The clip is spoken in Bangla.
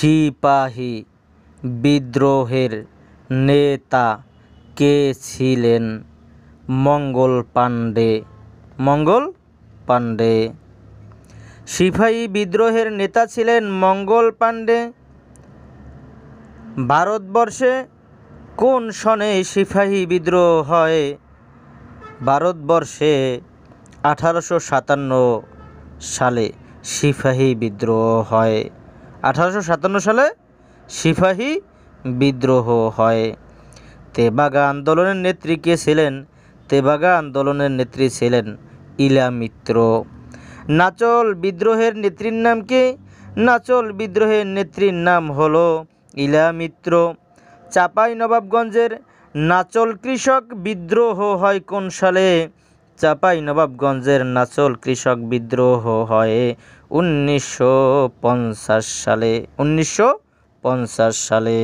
সিপাহী বিদ্রোহের নেতা কে ছিলেন? মঙ্গল পাণ্ডে। মঙ্গল পাণ্ডে। সিপাহী বিদ্রোহের নেতা ছিলেন মঙ্গল পাণ্ডে। ভারতবর্ষে কোন সনে সিপাহী বিদ্রোহ হয়? ভারতবর্ষে 1857 সালে সিপাহী বিদ্রোহ হয়। 1857 সালে সিপাহী বিদ্রোহ হয়। তেভাগা আন্দোলনের নেত্রী কে ছিলেন? তেভাগা আন্দোলনের নেত্রী ছিলেন ইলা মিত্র। নাচল বিদ্রোহের নেত্রীর নাম কি? নাচল বিদ্রোহের নেত্রীর নাম হলো ইলা মিত্র। চাঁপাইনবাবগঞ্জের নাচল কৃষক বিদ্রোহ হয় কোন সালে? চাঁপাইনবাবগঞ্জের নাচল কৃষক বিদ্রোহ হয় 1950 সালে। 1950 সালে।